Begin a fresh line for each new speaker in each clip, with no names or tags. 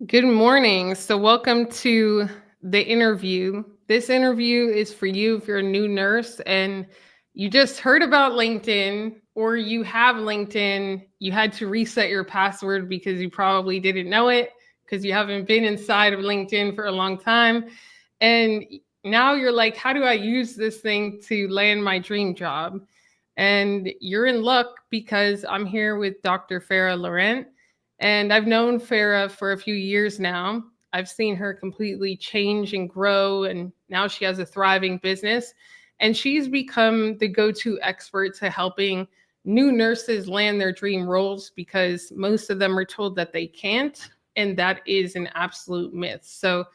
Good morning. So, welcome to the interview. This interview is for you if you're a new nurse and you just heard about LinkedIn or you have LinkedIn. You had to reset your password because you probably didn't know it because you haven't been inside of LinkedIn for a long time. And now you're like, how do I use this thing to land my dream job? And you're in luck because I'm here with Dr. Farah Laurent. And I've known Farah for a few years now. I've seen her completely change and grow, and now she has a thriving business. And she's become the go to expert to helping new nurses land their dream roles because most of them are told that they can't. And that is an absolute myth. So,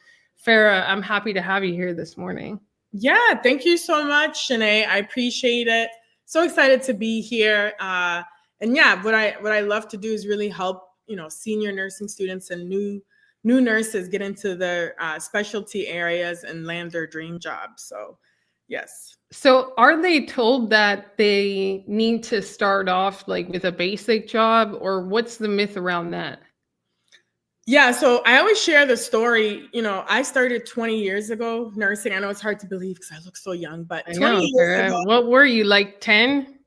Farah, I'm happy to have you here this morning.
Yeah, thank you so much, Shanee. I appreciate it. So excited to be here. And yeah, what I love to do is really help senior nursing students and new nurses get into their specialty areas and land their dream jobs. So yes.
So, are they told that they need to start off like with a basic job, or what's the myth around that?
Yeah, so I always share the story. I started 20 years ago nursing. I know it's hard to believe because I look so young, but
I
20
know,
years ago,
Farah. What were you, like 10?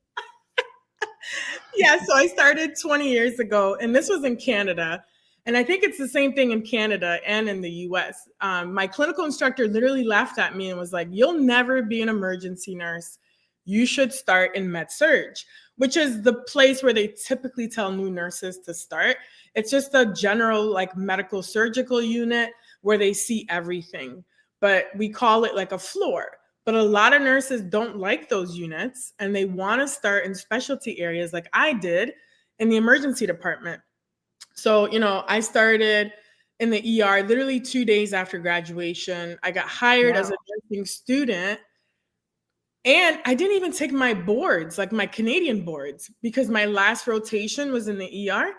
yeah, so I started 20 years ago, and this was in Canada. And I think it's the same thing in Canada and in the US. My clinical instructor literally laughed at me and was like, "You'll never be an emergency nurse. You should start in med surge," which is the place where they typically tell new nurses to start. It's just a general, like, medical surgical unit where they see everything, but we call it like a floor. But a lot of nurses don't like those units and they want to start in specialty areas like I did in the emergency department. So, I started in the ER literally 2 days after graduation. I got hired as a
Wow.
nursing student, and I didn't even take my boards, like my Canadian boards, because my last rotation was in the ER.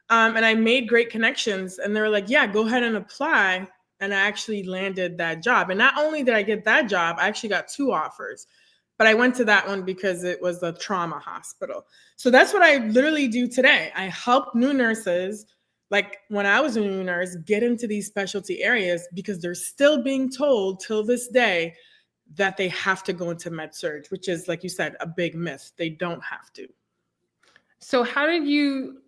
And I made great connections, and they were like, "Yeah, go ahead and apply." And I actually landed that job. And not only did I get that job, I actually got two offers. But I went to that one because it was a trauma hospital. So that's what I literally do today. I help new nurses, like when I was a new nurse, get into these specialty areas because they're still being told till this day that they have to go into med surge, which is, like you said, a big myth. They don't have to.
So, how did you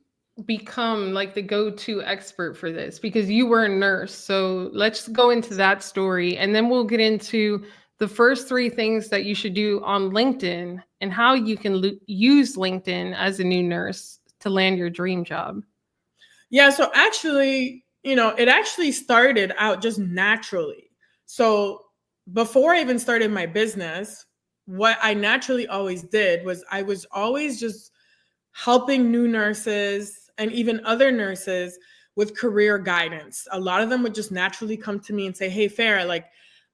become like the go to expert for this? Because you were a nurse. So, let's go into that story and then we'll get into the first three things that you should do on LinkedIn and how you can use LinkedIn as a new nurse to land your dream job.
Yeah, so actually, it actually started out just naturally. So before I even started my business, what I naturally always did was I was always just helping new nurses and even other nurses with career guidance. A lot of them would just naturally come to me and say, "Hey, Farah, like,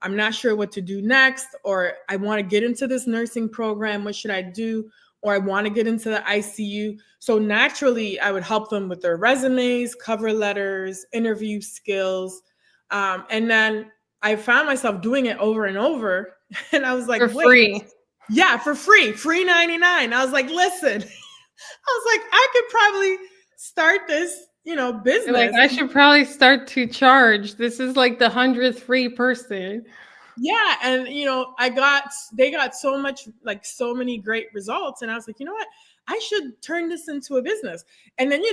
I'm not sure what to do next, or I want to get into this nursing program. What should I do? Or I want to get into the ICU." So naturally, I would help them with their resumes, cover letters, interview skills. And then I found myself doing it over and over. And I was like,
For
wait,
free.
yeah, for free 99. I was like, listen, I was like, I could probably start this,
You're like,
business.
I should probably start to charge. This is like the 100th free person.
Yeah. And, they got so much, like so many great results. And I was like, you know what? I should turn this into a business. And then,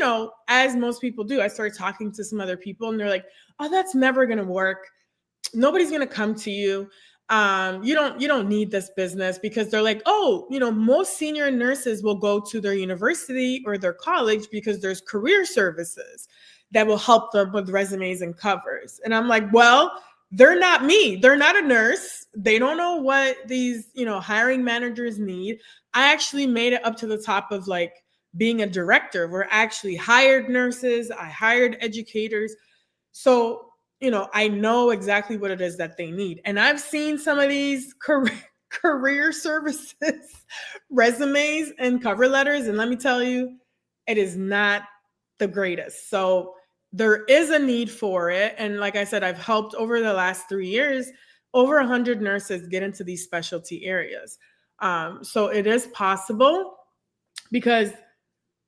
as most people do, I started talking to some other people and they're like, "Oh, that's never going to work. Nobody's going to come to you. You don't need this business," because they're like, "Oh, most senior nurses will go to their university or their college because there's career services that will help them with resumes and covers." And I'm like, "Well, they're not me. They're not a nurse. They don't know what these, hiring managers need." I actually made it up to the top of, like, being a director. We're actually hired nurses. I hired educators. So, I know exactly what it is that they need. And I've seen some of these career services resumes and cover letters. And let me tell you, it is not the greatest. So there is a need for it. And like I said, I've helped over the last 3 years, over 100 nurses get into these specialty areas. So it is possible because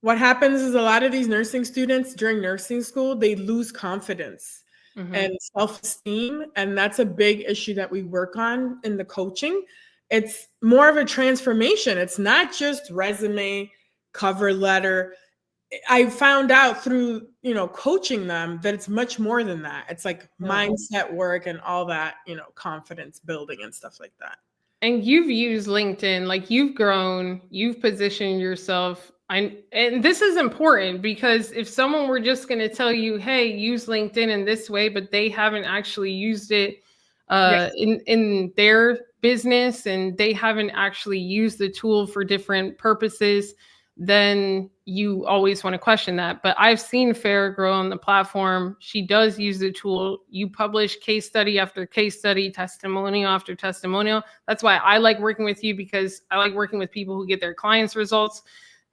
what happens is a lot of these nursing students during nursing school, they lose confidence
Hmm.
and self-esteem. And that's a big issue that we work on in the coaching. It's more of a transformation. It's not just resume, cover letter. I found out through, coaching them that it's much more than that. It's like
Yeah.
mindset work and all that, confidence building and stuff like that.
And you've used LinkedIn, like you've grown, you've positioned yourself. And this is important because if someone were just going to tell you, "Hey, use LinkedIn in this way," but they haven't actually used it
Yes.
in their business and they haven't actually used the tool for different purposes, then you always want to question that. But I've seen Farah grow on the platform. She does use the tool. You publish case study after case study, testimonial after testimonial. That's why I like working with you, because I like working with people who get their clients results.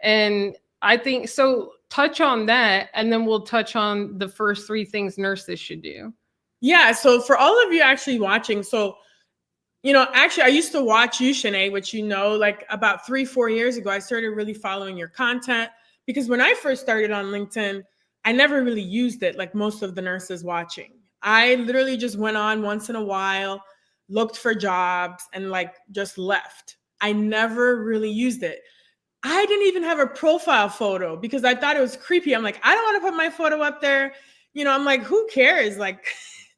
And I think so. Touch on that, and then we'll touch on the first three things nurses should do.
Yeah. So for all of you actually watching, actually, I used to watch you, Shanee, which like about 3-4 years ago, I started really following your content because when I first started on LinkedIn, I never really used it like most of the nurses watching. I literally just went on once in a while, looked for jobs, and like just left. I never really used it. I didn't even have a profile photo because I thought it was creepy. I'm like, I don't want to put my photo up there. I'm like, who cares? Like,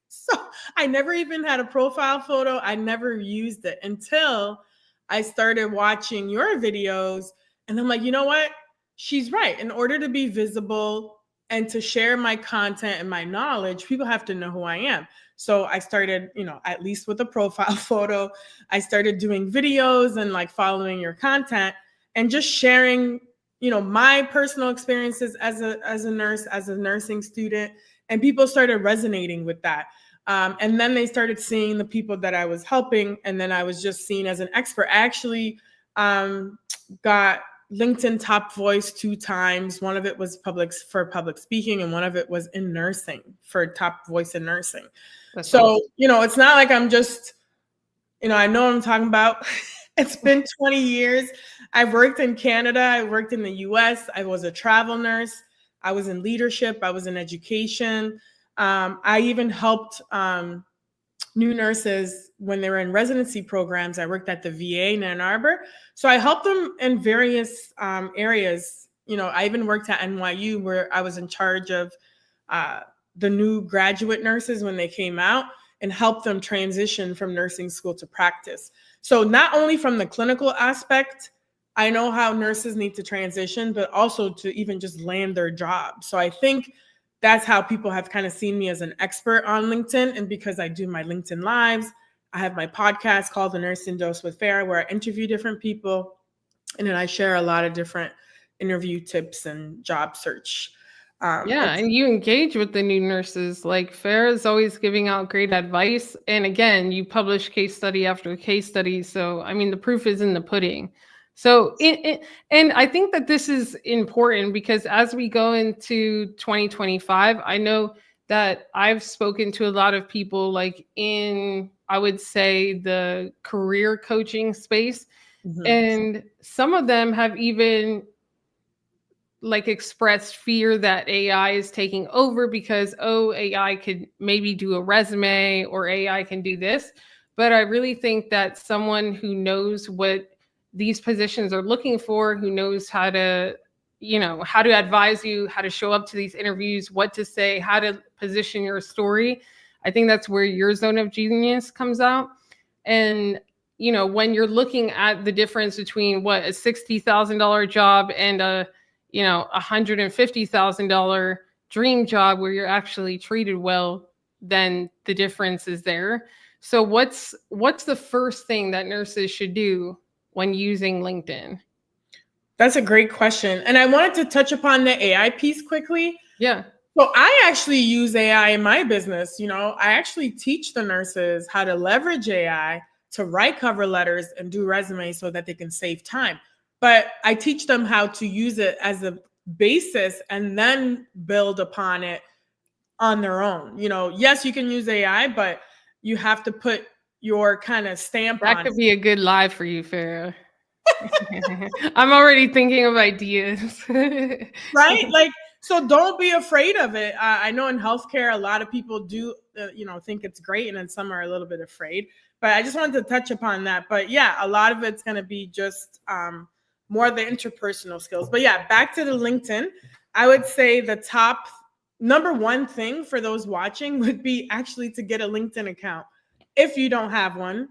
so I never even had a profile photo. I never used it until I started watching your videos. And I'm like, you know what? She's right. In order to be visible and to share my content and my knowledge, people have to know who I am. So I started, at least with a profile photo, I started doing videos and like following your content and just sharing, my personal experiences as a nurse, as a nursing student. And people started resonating with that. And then they started seeing the people that I was helping, and then I was just seen as an expert. I actually got LinkedIn Top Voice 2 times. One of it was for public speaking, and one of it was in nursing for Top Voice in nursing.
That's
So,
awesome.
it's not like I'm just, I know what I'm talking about. It's been 20 years. I've worked in Canada. I worked in the US. I was a travel nurse. I was in leadership. I was in education. I even helped new nurses when they were in residency programs. I worked at the VA in Ann Arbor. So I helped them in various areas. I even worked at NYU where I was in charge of the new graduate nurses when they came out and helped them transition from nursing school to practice. So not only from the clinical aspect, I know how nurses need to transition, but also to even just land their job. So I think that's how people have kind of seen me as an expert on LinkedIn. And because I do my LinkedIn lives, I have my podcast called The Nursing Dose with Farah, where I interview different people. And then I share a lot of different interview tips and job search.
Yeah, and you engage with the new nurses. Like Farah's always giving out great advice. And again, you publish case study after case study. So, I mean, the proof is in the pudding. So, and I think that this is important because as we go into 2025, I know that I've spoken to a lot of people like in, I would say, the career coaching space.
Mhm.
And some of them have even like expressed fear that AI is taking over because, oh, AI could maybe do a resume or AI can do this. But I really think that someone who knows what these positions are looking for, who knows how to, how to advise you, how to show up to these interviews, what to say, how to position your story. I think that's where your zone of genius comes out. And when you're looking at the difference between what a $60,000 job and a $150,000 dream job where you're actually treated well, then the difference is there. So what's the first thing that nurses should do when using LinkedIn?
That's a great question. And I wanted to touch upon the AI piece quickly.
Yeah.
So I actually use AI in my business. I actually teach the nurses how to leverage AI to write cover letters and do resumes so that they can save time. But I teach them how to use it as a basis and then build upon it on their own. Yes, you can use AI, but you have to put your kind of stamp
That
on
could
it.
be a good live for you, Farah. I'm already thinking of ideas.
Right? Like, so don't be afraid of it. I know in healthcare, a lot of people do, think it's great, and then some are a little bit afraid. But I just wanted to touch upon that. But yeah, a lot of it's going to be just more the interpersonal skills. But yeah, back to the LinkedIn. I would say the top number one thing for those watching would be actually to get a LinkedIn account if you don't have one.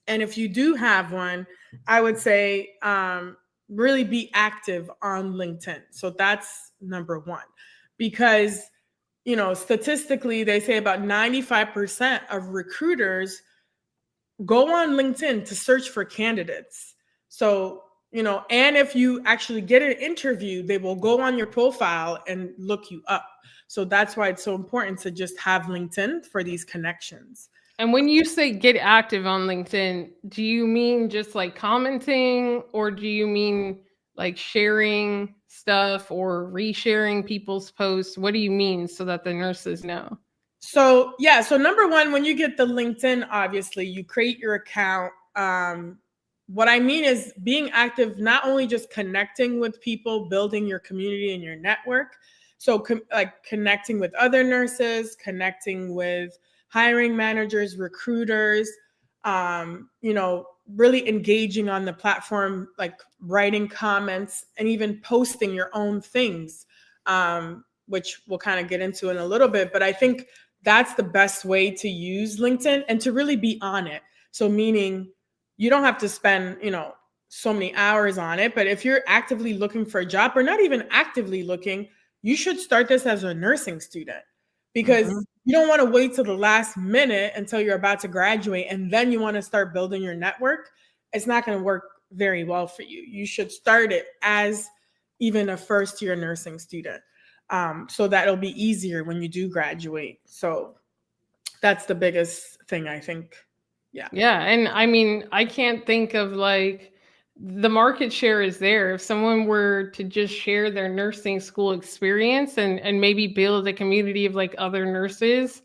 And if you do have one, I would say really be active on LinkedIn. So that's number one, because statistically they say about 95% of recruiters go on LinkedIn to search for candidates. So and if you actually get an interview, they will go on your profile and look you up. So that's why it's so important to just have LinkedIn for these connections.
And when you say get active on LinkedIn, do you mean just like commenting, or do you mean like sharing stuff or resharing people's posts? What do you mean, so that the nurses know?
So yeah, so number one, when you get the LinkedIn, obviously you create your account. What I mean is being active, not only just connecting with people, building your community and your network. So like connecting with other nurses, connecting with hiring managers, recruiters, really engaging on the platform, like writing comments and even posting your own things, which we'll kind of get into in a little bit. But I think that's the best way to use LinkedIn and to really be on it. So meaning you don't have to spend, so many hours on it, but if you're actively looking for a job or not even actively looking, you should start this as a nursing student, because you don't want to wait till the last minute until you're about to graduate and then you want to start building your network. It's not going to work very well for you. You should start it as even a first year nursing student. So that it'll be easier when you do graduate. So that's the biggest thing, I think. Yeah.
Yeah. And I mean, I can't think of like, the market share is there. If someone were to just share their nursing school experience and maybe build a community of like other nurses,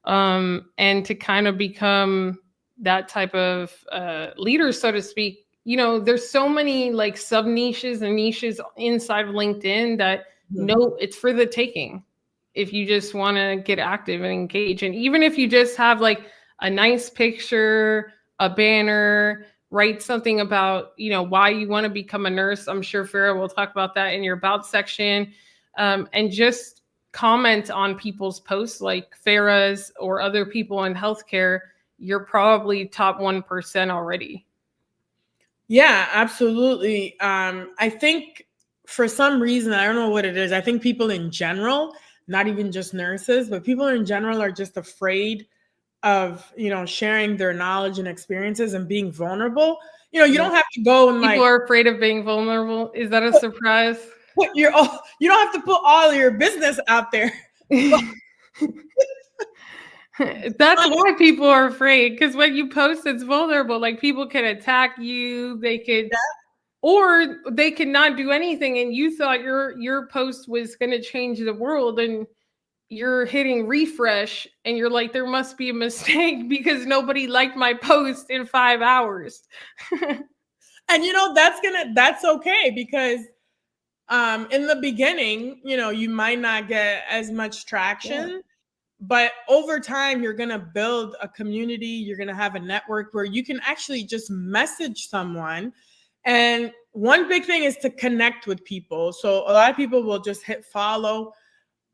and to kind of become that type of leader, so to speak. There's so many like sub niches and niches inside of LinkedIn that no, it's for the taking. If you just want to get active and engage, and even if you just have like a nice picture, a banner, write something about why you want to become a nurse. I'm sure Farah will talk about that in your about section, and just comment on people's posts like Farah's or other people in healthcare. You're probably top 1% already.
Yeah, absolutely. I think for some reason, I don't know what it is. I think people in general, not even just nurses, but people in general are just afraid of, sharing their knowledge and experiences and being vulnerable. You don't have to go and
People
like
are afraid of being vulnerable. Is that a surprise?
you don't have to put all your business out there. But
That's why people are afraid, because when you post, it's vulnerable. Like people can attack you, they could, or they could not do anything, and you thought your post was going to change the world, and you're hitting refresh, and you're like, there must be a mistake because nobody liked my post in 5 hours.
and that's okay, because in the beginning, you might not get as much traction.
Yeah.
But over time, you're going to build a community. You're going to have a network where you can actually just message someone. And one big thing is to connect with people. So a lot of people will just hit follow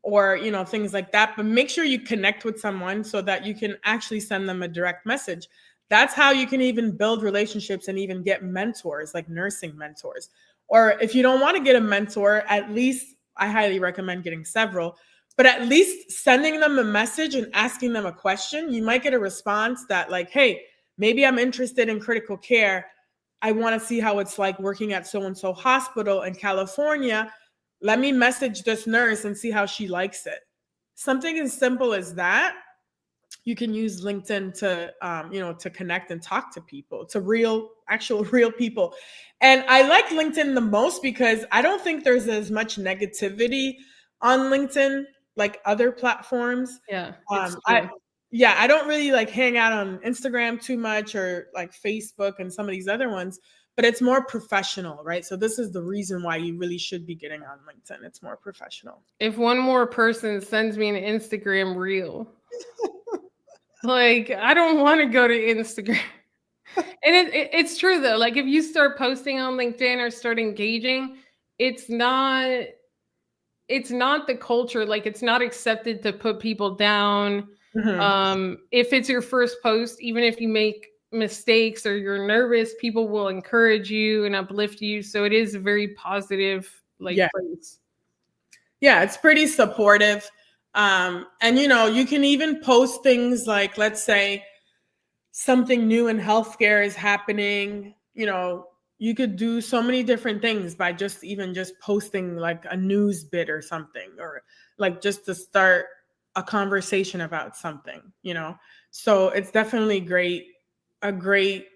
or, things like that. But make sure you connect with someone so that you can actually send them a direct message. That's how you can even build relationships and even get mentors, like nursing mentors. Or if you don't want to get a mentor, at least I highly recommend getting several, but at least sending them a message and asking them a question. You might get a response that like, hey, maybe I'm interested in critical care. I want to see how it's like working at so-and-so hospital in California. Let me message this nurse and see how she likes it. Something as simple as that. You can use LinkedIn to, to connect and talk to people, to actual real people. And I like LinkedIn the most because I don't think there's as much negativity on LinkedIn like other platforms.
Yeah, it's
I
true.
I don't really like hang out on Instagram too much, or like Facebook and some of these other ones. but it's more professional, right? So this is the reason why you really should be getting on LinkedIn. It's more professional.
If one more person sends me an Instagram reel, like I don't want to go to Instagram. And it's true though. Like if you start posting on LinkedIn or start engaging, it's not the culture. Like it's not accepted to put people down. If it's your first post, even if you make mistakes or you're nervous, people will encourage you and uplift you. So it is a very positive place.
Yeah, it's pretty supportive. And you can even post things like, let's say something new in healthcare is happening. You could do so many different things by just posting like a news bit or something, or like just to start a conversation about something. So it's definitely a great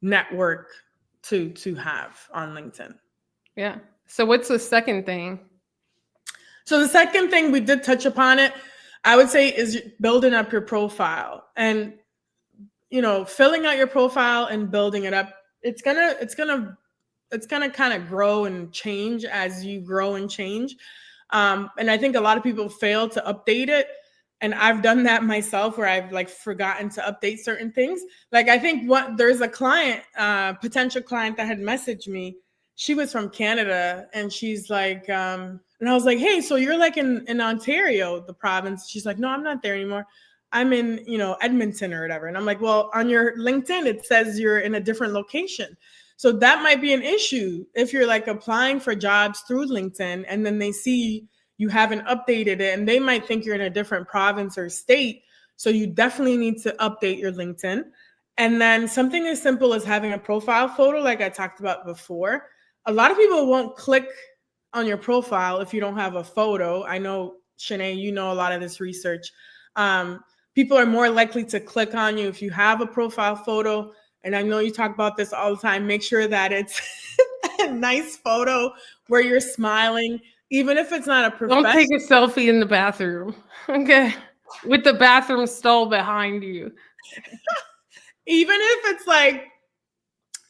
network to have on LinkedIn.
Yeah. So what's the second thing?
So the second thing, we did touch upon it, I would say, is building up your profile. And filling out your profile and building it up, it's gonna kind of grow and change as you grow and change. And I think a lot of people fail to update it. And I've done that myself, where I've like forgotten to update certain things. Like I think there's a client, potential client that had messaged me. She was from Canada, and she's like, and I was like, hey, so you're like in Ontario, the province. She's like, no, I'm not there anymore. I'm in, Edmonton or whatever. And I'm like, well, on your LinkedIn, it says you're in a different location. So that might be an issue if you're like applying for jobs through LinkedIn, and then they see you haven't updated it, and they might think you're in a different province or state. So you definitely need to update your LinkedIn. And then something as simple as having a profile photo, like I talked about before. A lot of people won't click on your profile if you don't have a photo. I know, Shanee, you know a lot of this research. People are more likely to click on you if you have a profile photo. And I know you talk about this all the time. Make sure that it's a nice photo where you're smiling, even if it's not a professional.
Don't take a selfie in the bathroom, okay? With the bathroom stall behind you.
Even if it's like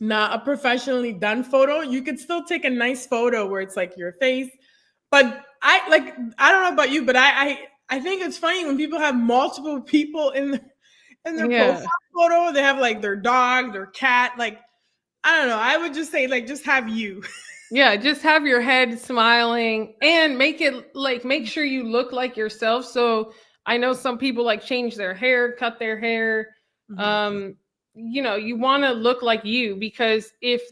not a professionally done photo, you could still take a nice photo where it's like your face. But I don't know about you, but I think it's funny when people have multiple people in their profile photo. They have like their dog, their cat. Like, I don't know. I would just say, like, just have you.
Yeah, just have your head smiling and make sure you look like yourself. So I know some people like change their hair, cut their hair. You want to look like you, because if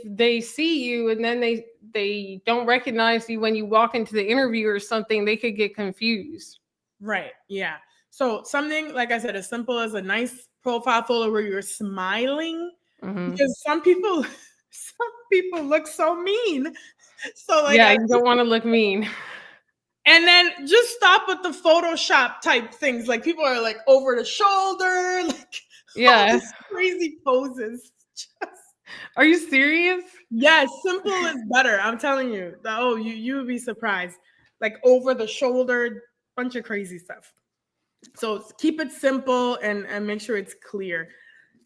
they see you and then they don't recognize you when you walk into the interview or something, they could get confused.
Right. Yeah. So something, like I said, as simple as a nice profile photo where you're smiling, because some people look so mean. So like,
yeah, you don't want to look mean.
And then just stop with the Photoshop type things. Like people are like over the shoulder, like all these crazy poses.
Are you serious?
Yes, simple is better. I'm telling you. Oh, you would be surprised. Like over the shoulder, bunch of crazy stuff. So keep it simple and make sure it's clear.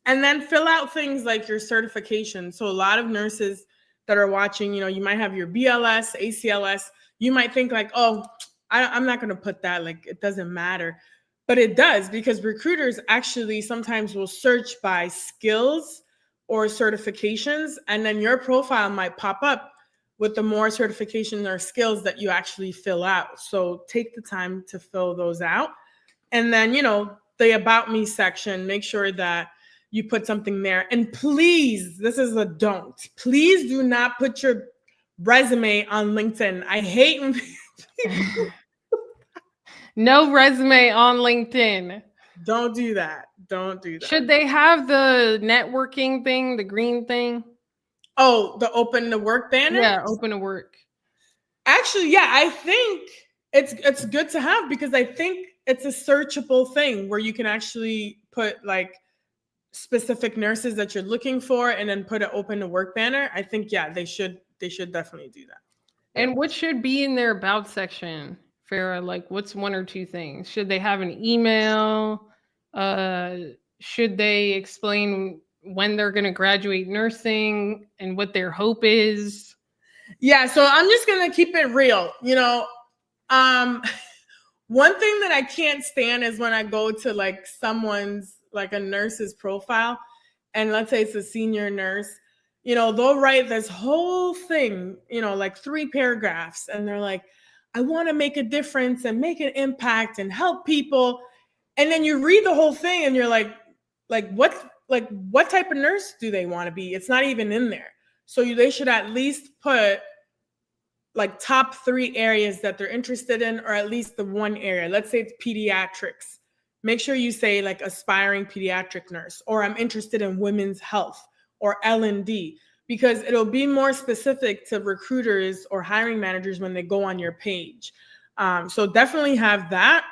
And then fill out things like your certification. So a lot of nurses that are watching, you might have your BLS, ACLS. You might think like, oh, I'm not going to put that. Like, it doesn't matter. But it does, because recruiters actually sometimes will search by skills or certifications. And then your profile might pop up with the more certifications or skills that you actually fill out. So take the time to fill those out. And then, the About Me section, make sure that you put something there. And please, this is a don't. Please do not put your resume on LinkedIn. I hate when people...
No resume on LinkedIn.
Don't do that. Don't do that.
Should they have the networking thing, the green thing?
Oh, the open to work banner?
Yeah, open to work.
Actually, yeah, I think it's good to have, because I think it's a searchable thing where you can actually put like specific nurses that you're looking for and then put an open to work banner. I think, yeah, they should definitely do that.
And what should be in their about section, Farah? Like, what's one or two things? Should they have an email? Should they explain when they're going to graduate nursing and what their hope is?
Yeah, so I'm just gonna keep it real. One thing that I can't stand is when I go to like someone's, like a nurse's profile, and let's say it's a senior nurse, they'll write this whole thing, like 3 paragraphs, and they're like, I want to make a difference and make an impact and help people. And then you read the whole thing and you're what type of nurse do they want to be? It's not even in there. So they should at least put like top 3 areas that they're interested in, or at least the one area. Let's say it's pediatrics. Make sure you say like aspiring pediatric nurse, or I'm interested in women's health, or L&D, because it'll be more specific to recruiters or hiring managers when they go on your page. So definitely have that.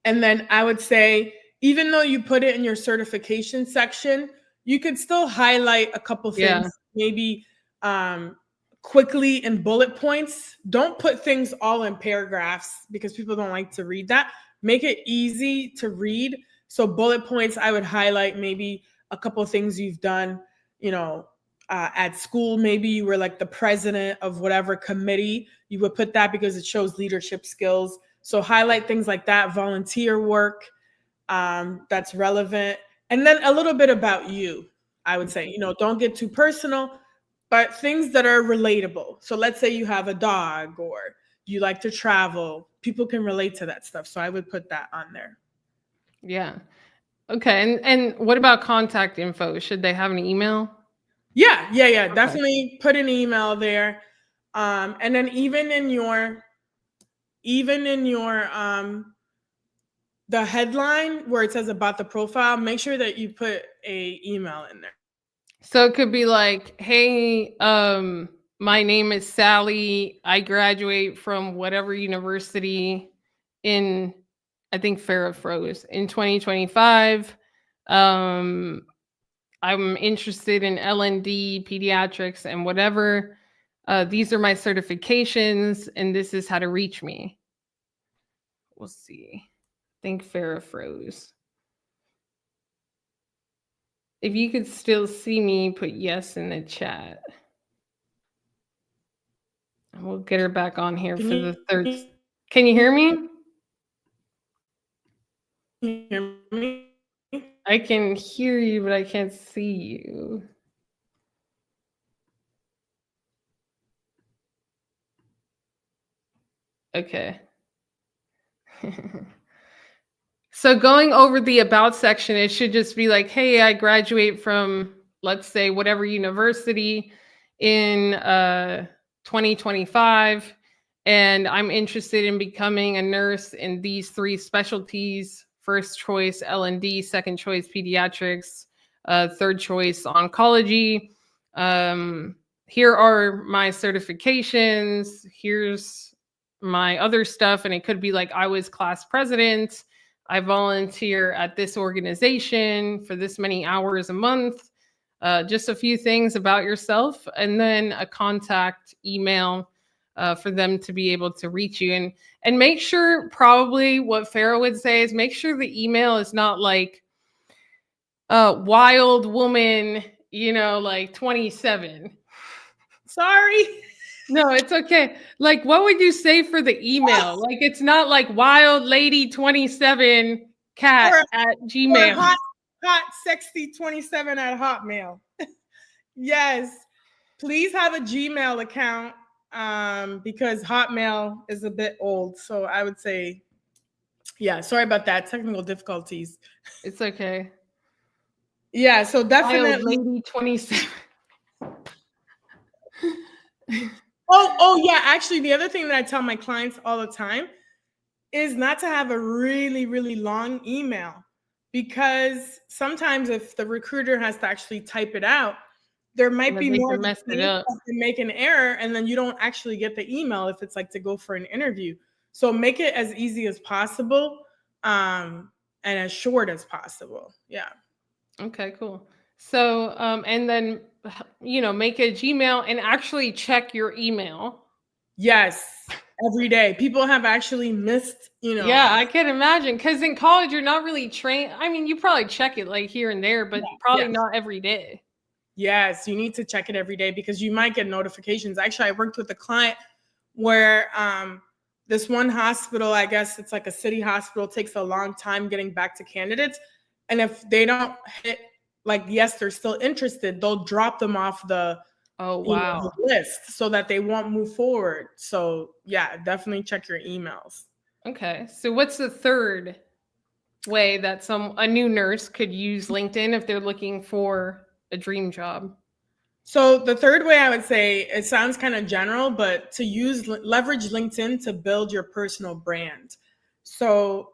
And then I would say, even though you put it in your certification section, you could still highlight a couple things, maybe quickly in bullet points. Don't put things all in paragraphs because people don't like to read that. Make it easy to read. So bullet points, I would highlight maybe a couple of things you've done, at school. Maybe you were like the president of whatever committee. You would put that because it shows leadership skills. So highlight things like that, volunteer work, that's relevant. And then a little bit about you, I would say. Don't get too personal, but things that are relatable. So let's say you have a dog or you like to travel. People can relate to that stuff. So I would put that on there.
Yeah. Okay. And what about contact info? Should they have an email?
Yeah. Okay. Definitely put an email there. And then even in your the headline where it says about the profile, make sure that you put a email in there.
So it could be like, hey, my name is Sally. I graduate from whatever university in, I think Farrah froze, in 2025. I'm interested in L&D, pediatrics, and whatever. These are my certifications, and this is how to reach me. We'll see. I think Farrah froze. If you could still see me, put yes in the chat. And we'll get her back on here for the third. Can you hear me? I can hear you, but I can't see you. Okay. So going over the about section, it should just be like, hey, I graduate from, let's say, whatever university in 2025, and I'm interested in becoming a nurse in these 3 specialties: first choice L&D, second choice pediatrics, third choice oncology. Here are my certifications. Here's my other stuff. And it could be like, I was class president. I volunteer at this organization for this many hours a month. Just a few things about yourself, and then a contact email for them to be able to reach you. And make sure, probably what Farrah would say is, make sure the email is not like wild woman, like 27.
Sorry.
No, it's okay. Like, what would you say for the email? Like, it's not like wild lady 27 cat at Gmail.
Or hot sexy 27 at Hotmail. Yes. Please have a Gmail account, because Hotmail is a bit old. So I would say, yeah, sorry about that. Technical difficulties.
It's okay.
Yeah, so definitely.
Wild lady 27.
Oh yeah, actually the other thing that I tell my clients all the time is not to have a really, really long email, because sometimes if the recruiter has to actually type it out, there might be more
mess it up.
to make an error, and then you don't actually get the email if it's like to go for an interview. So make it as easy as possible, and as short as possible. Yeah.
Okay, cool. So, and then, make a Gmail and actually check your email.
Yes. every day. People have actually missed,
Yeah, I can imagine. Because in college, you're not really trained. I mean, you probably check it like here and there, but probably
yeah.
not every day.
Yes, you need to check it every day because you might get notifications. Actually, I worked with a client where this one hospital, I guess it's like a city hospital, takes a long time getting back to candidates. And if they don't hit, like, yes, they're still interested, they'll drop them off the,
Oh, wow.
the list so that they won't move forward. So yeah, definitely check your emails.
Okay. So what's the third way that a new nurse could use LinkedIn if they're looking for a dream job?
So the third way I would say, it sounds kind of general, but to leverage LinkedIn to build your personal brand. So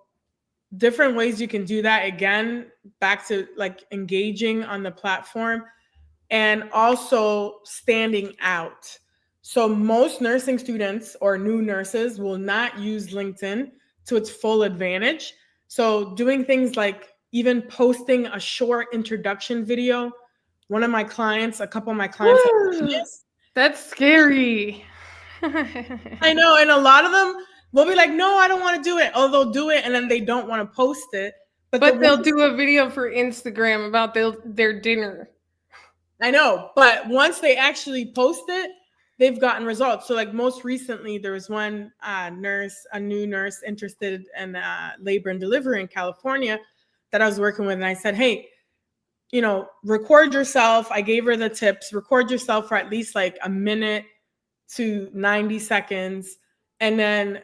different ways you can do that, again, back to like engaging on the platform and also standing out. So most nursing students or new nurses will not use LinkedIn to its full advantage. So doing things like even posting a short introduction video. A couple of my clients have done this.
That's scary.
I know, and a lot of them will be like, "No, I don't want to do it." Oh, they'll do it, and then they don't want to post it.
But they'll do a video for Instagram about their dinner.
I know, but once they actually post it, they've gotten results. So, like most recently, there was one a new nurse interested in labor and delivery in California that I was working with, and I said, "Hey, record yourself." I gave her the tips. Record yourself for at least like a minute to 90 seconds, and then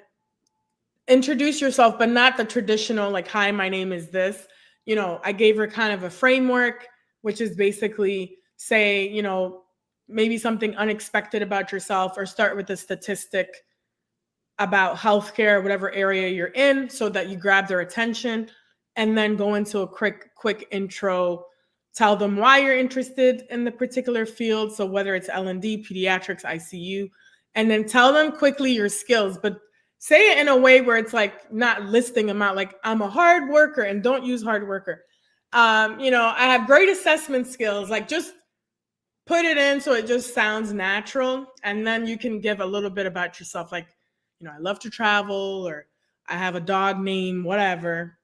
introduce yourself, but not the traditional, like, "Hi, my name is this." I gave her kind of a framework, which is basically say, maybe something unexpected about yourself, or start with a statistic about healthcare, whatever area you're in, so that you grab their attention, and then go into a quick intro. Tell them why you're interested in the particular field. So whether it's L&D, pediatrics, ICU, and then tell them quickly your skills, but say it in a way where it's like not listing them out, like, "I'm a hard worker," and don't use hard worker. "I have great assessment skills." Like, just put it in so it just sounds natural. And then you can give a little bit about yourself, like, "I love to travel," or "I have a dog name," whatever.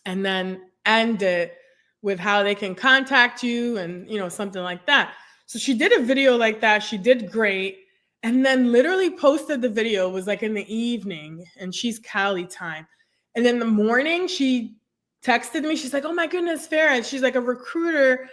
And then end it with how they can contact you and, something like that. So she did a video like that. She did great. And then literally posted the video. It was like in the evening, and she's Cali time. And in the morning, she texted me. She's like, "Oh my goodness, Farah." She's like, "A recruiter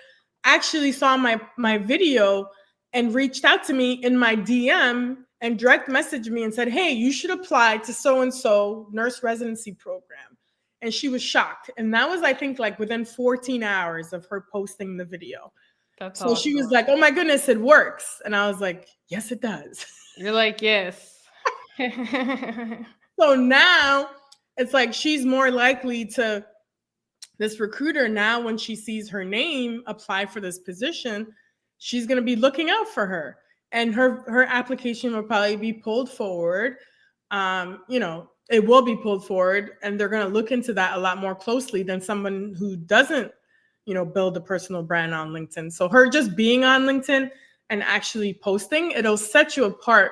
actually saw my video and reached out to me in my DM and direct messaged me and said, 'Hey, you should apply to so-and-so nurse residency program.'" And she was shocked. And that was, I think, like within 14 hours of her posting the video.
That's
So she
awesome.
was like, "Oh my goodness, it works." And I was like, "Yes, it does."
You're like, yes.
So now it's like she's more likely to, this recruiter now, when she sees her name apply for this position, she's going to be looking out for her. And her application will probably be pulled forward. It will be pulled forward, and they're going to look into that a lot more closely than someone who doesn't, build a personal brand on LinkedIn. So her just being on LinkedIn and actually posting, it'll set you apart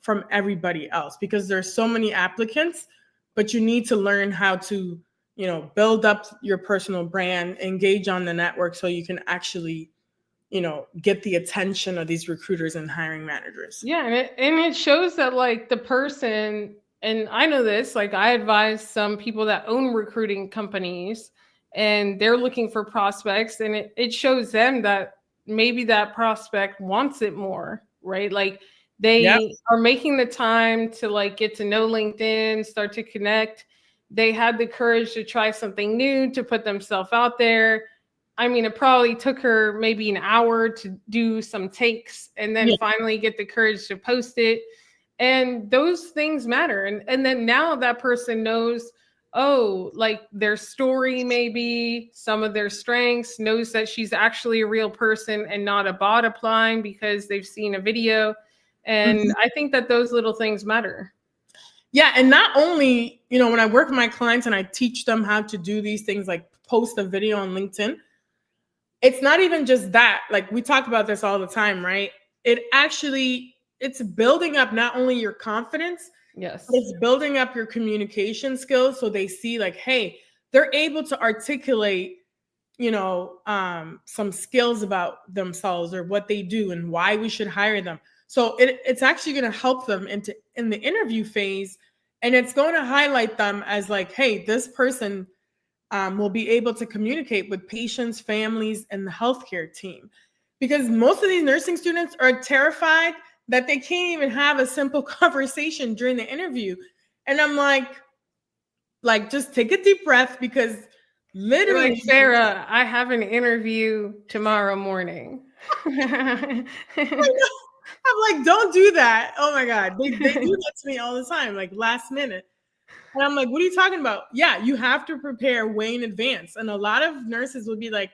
from everybody else, because there's so many applicants, but you need to learn how to, build up your personal brand, engage on the network, so you can actually, get the attention of these recruiters and hiring managers.
Yeah, and it shows that, like, the person, and I know this, like, I advise some people that own recruiting companies, and they're looking for prospects, and it shows them that maybe that prospect wants it more, right? Like, they are making the time to, like, get to know LinkedIn, start to connect. They had the courage to try something new, to put themselves out there. I mean, it probably took her maybe an hour to do some takes and then finally get the courage to post it. And those things matter. And then now that person knows, oh, like, their story, maybe some of their strengths, knows that she's actually a real person and not a bot applying because they've seen a video. And I think that those little things matter.
Yeah. And not only, when I work with my clients and I teach them how to do these things, like post a video on LinkedIn, it's not even just that. Like, we talk about this all the time, right? It actually it's building up not only your confidence,
Yes.
but it's building up your communication skills, so they see like, hey, they're able to articulate, some skills about themselves or what they do and why we should hire them. So it's actually going to help them in the interview phase, and it's going to highlight them as like, hey, this person will be able to communicate with patients, families, and the healthcare team. Because most of these nursing students are terrified that they can't even have a simple conversation during the interview. And I'm like, just take a deep breath, because
You're like,
literally,
Sarah, I have an interview tomorrow morning.
I'm like, don't do that. Oh my God. They do that to me all the time, like last minute. And I'm like, what are you talking about? Yeah, you have to prepare way in advance. And a lot of nurses would be like,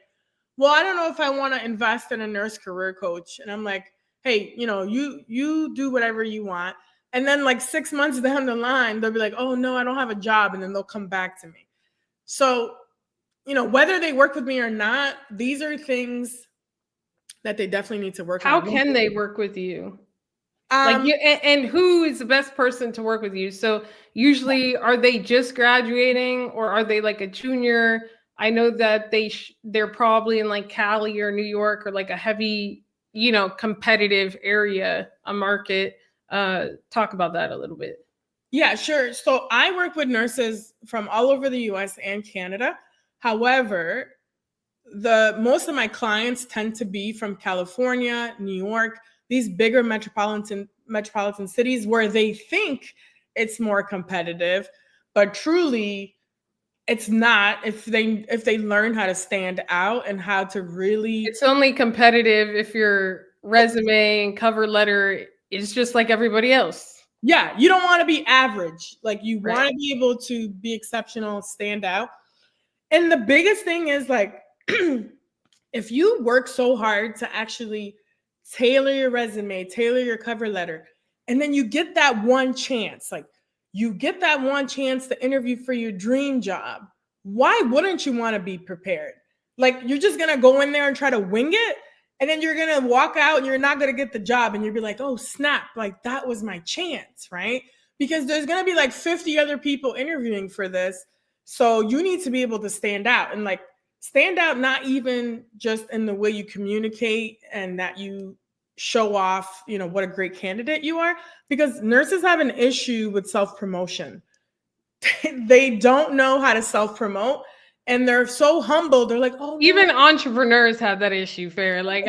well, I don't know if I want to invest in a nurse career coach. And I'm like, hey, you do whatever you want. And then like 6 months down the line, they'll be like, oh no, I don't have a job. And then they'll come back to me. So, whether they work with me or not, these are things that they definitely need to work
How
on.
can they work with you? Like you, and who is the best person to work with you? So usually, are they just graduating, or are they like a junior? I know that they're probably in like Cali or New York, or like a heavy, competitive area, a market. Talk about that a little bit.
Yeah, sure. So I work with nurses from all over the US and Canada. However, the most of my clients tend to be from California, New York, these bigger metropolitan cities where they think it's more competitive, but truly it's not, if they learn how to stand out and how to really.
It's only competitive if your resume and cover letter is just like everybody else.
Yeah, you don't want to be average. Like, you
Right.
want to be able to be exceptional, stand out. And the biggest thing is like, if you work so hard to actually tailor your resume, tailor your cover letter, and then you get that one chance, like you get that one chance to interview for your dream job, why wouldn't you want to be prepared? Like, you're just going to go in there and try to wing it, and then you're going to walk out and you're not going to get the job, and you'll be like, oh snap, like that was my chance, right? Because there's going to be like 50 other people interviewing for this. So you need to be able to stand out, and like stand out not even just in the way you communicate and that you show off, what a great candidate you are, because nurses have an issue with self-promotion. They don't know how to self-promote, and they're so humble. They're like, oh no.
Even entrepreneurs have that issue, Fair. Like,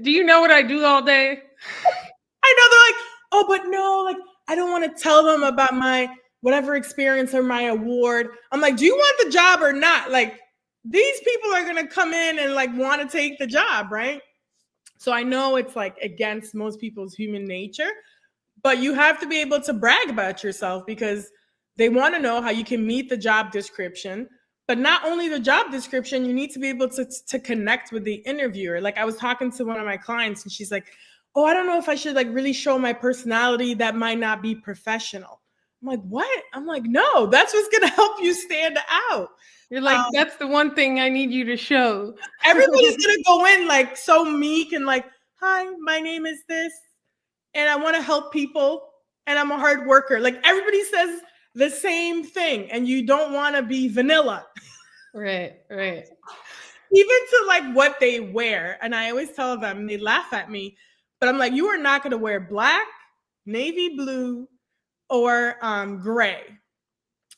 do you know what I do all day?
I know, they're like, oh, but no, like, I don't want to tell them about my whatever experience or my award. I'm like, do you want the job or not? Like, these people are going to come in and like want to take the job, right? So I know it's like against most people's human nature, but you have to be able to brag about yourself, because they want to know how you can meet the job description. But not only the job description, you need to be able to connect with the interviewer. Like, I was talking to one of my clients and she's like, oh, I don't know if I should like really show my personality. That might not be professional. I'm like, what? I'm like, no, that's what's going to help you stand out.
You're like, that's the one thing I need you to show.
Everybody's going to go in like so meek and like, hi, my name is this, and I want to help people, and I'm a hard worker. Like, everybody says the same thing, and you don't want to be vanilla.
Right.
Even to like what they wear. And I always tell them, they laugh at me, but I'm like, you are not going to wear black, navy blue, or gray.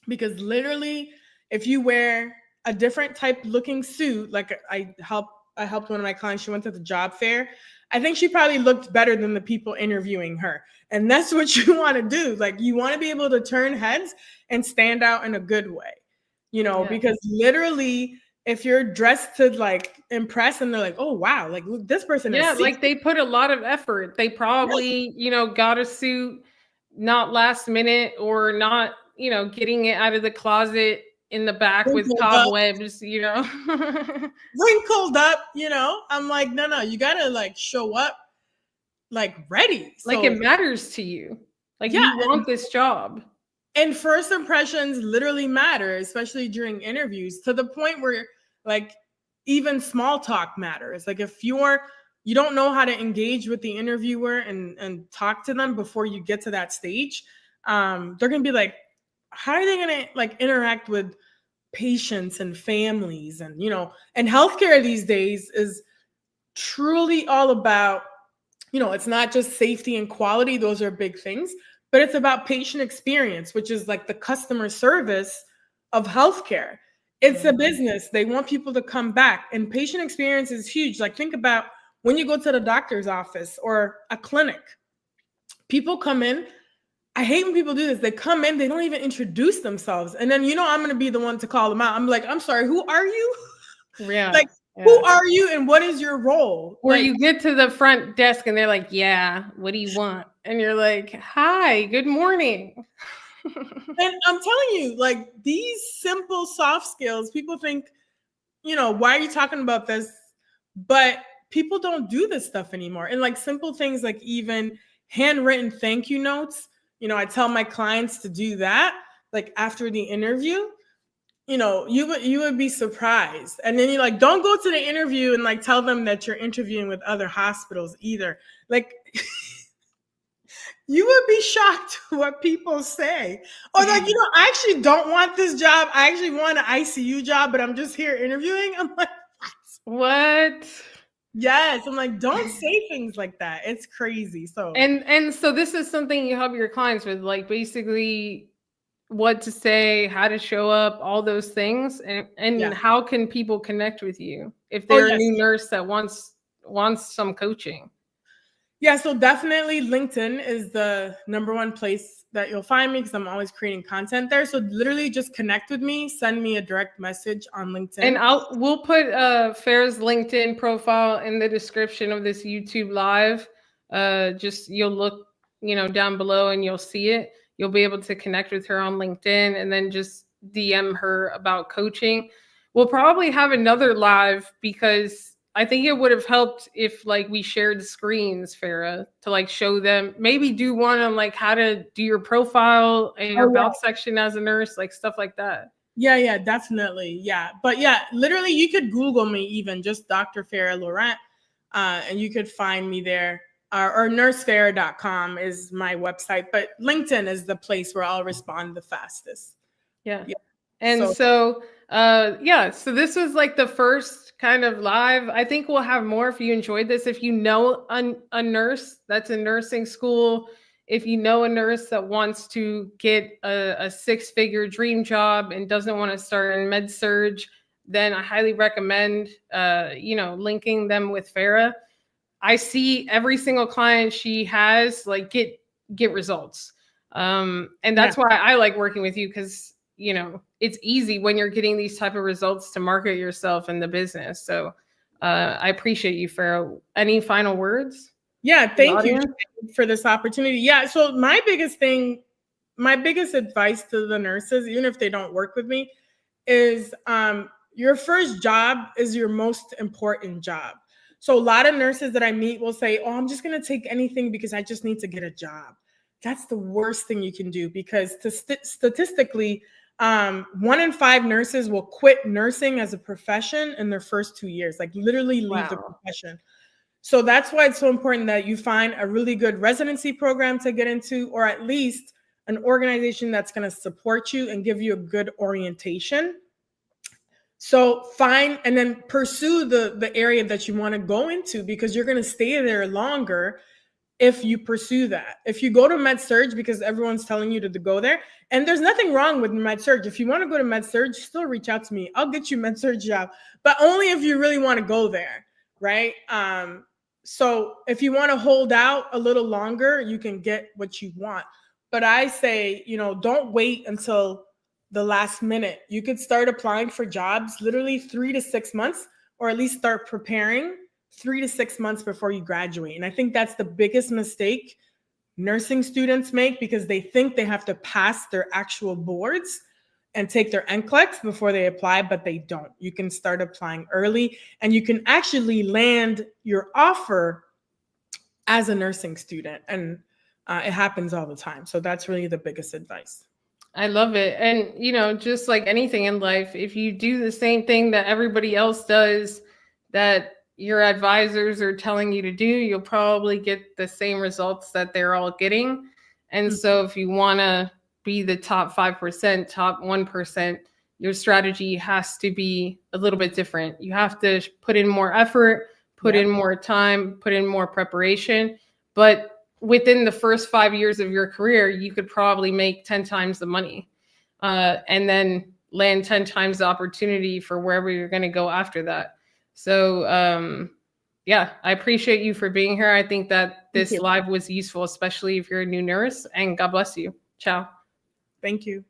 Because literally, if you wear a different type looking suit, like I helped one of my clients, she went to the job fair. I think she probably looked better than the people interviewing her. And that's what you want to do. Like, you want to be able to turn heads and stand out in a good way, because literally, if you're dressed to like impress and they're like, oh wow, like look, this person is
like they put a lot of effort. They probably, got a suit not last minute, or not, getting it out of the closet in the back with cobwebs,
wrinkled up, I'm like, no, you gotta like show up like ready.
Like, it matters to you. Like, you want this job.
And first impressions literally matter, especially during interviews, to the point where like even small talk matters. Like, if you're you don't know how to engage with the interviewer and talk to them before you get to that stage, they're going to be like, how are they going to like interact with patients and families? And, and healthcare these days is truly all about, it's not just safety and quality. Those are big things, but it's about patient experience, which is like the customer service of healthcare. It's a business. They want people to come back, and patient experience is huge. Like, think about when you go to the doctor's office or a clinic, people come in. I hate when people do this. They come in, they don't even introduce themselves. And then, I'm going to be the one to call them out. I'm like, I'm sorry, who are you?
Yeah.
Like, who are you and what is your role?
Or
like,
you get to the front desk and they're like, yeah, what do you want? And you're like, hi, good morning.
And I'm telling you, like, these simple soft skills, people think, why are you talking about this? But people don't do this stuff anymore. And like simple things like even handwritten thank you notes, I tell my clients to do that like after the interview. You would be surprised. And then you're like, don't go to the interview and like tell them that you're interviewing with other hospitals either. Like, you would be shocked what people say. Or like, I actually don't want this job. I actually want an ICU job, but I'm just here interviewing. I'm like,
what?
Yes. I'm like, don't say things like that. It's crazy. So
and so this is something you help your clients with, like basically what to say, how to show up, all those things. And how can people connect with you if they're a new nurse that wants some coaching?
Yeah, so definitely LinkedIn is the number one place that you'll find me because I'm always creating content there. So literally just connect with me, send me a direct message on LinkedIn.
And we'll put Farah's LinkedIn profile in the description of this YouTube live. Just you'll look, down below and you'll see it. You'll be able to connect with her on LinkedIn and then just DM her about coaching. We'll probably have another live because I think it would have helped if like we shared screens, Farah, to like show them, maybe do one on like how to do your profile and your about section as a nurse, like stuff like that.
Yeah, definitely. Yeah. But yeah, literally you could Google me even just Dr. Farah Laurent, and you could find me there. Or nursefarah.com is my website, but LinkedIn is the place where I'll respond the fastest.
Yeah. And so this was like the first kind of live. I think we'll have more if you enjoyed this. If you know a nurse that's in nursing school, if you know a nurse that wants to get a 6-figure dream job and doesn't want to start in med surg, then I highly recommend, linking them with Farah. I see every single client she has like get results. And that's why I like working with you, because it's easy when you're getting these type of results to market yourself in the business. So I appreciate you, Farah. Any final words?
Yeah, thank you for this opportunity. Yeah, so my biggest advice to the nurses, even if they don't work with me, is your first job is your most important job. So a lot of nurses that I meet will say, oh, I'm just going to take anything because I just need to get a job. That's the worst thing you can do, because statistically, 1 in 5 nurses will quit nursing as a profession in their first 2 years, like literally leave the profession. So that's why it's so important that you find a really good residency program to get into, or at least an organization that's going to support you and give you a good orientation. So find and then pursue the area that you want to go into, because you're going to stay there longer if you pursue that. If you go to med surg because everyone's telling you to go there, and there's nothing wrong with med surg. If you want to go to med surg, still reach out to me. I'll get you med surg job, but only if you really want to go there, right? So if you want to hold out a little longer, you can get what you want. But I say, don't wait until the last minute. You could start applying for jobs literally 3 to 6 months, or at least start preparing 3 to 6 months before you graduate. And I think that's the biggest mistake nursing students make, because they think they have to pass their actual boards and take their NCLEX before they apply, but they don't. You can start applying early, and you can actually land your offer as a nursing student. And it happens all the time. So that's really the biggest advice.
I love it. And, just like anything in life, if you do the same thing that everybody else does, that, your advisors are telling you to do, you'll probably get the same results that they're all getting. And so if you want to be the top 5%, top 1%, your strategy has to be a little bit different. You have to put in more effort, put in more time, put in more preparation. But within the first 5 years of your career, you could probably make 10 times the money, and then land 10 times the opportunity for wherever you're going to go after that. So, yeah, I appreciate you for being here. I think that this live was useful, especially if you're a new nurse, and God bless you. Ciao.
Thank you.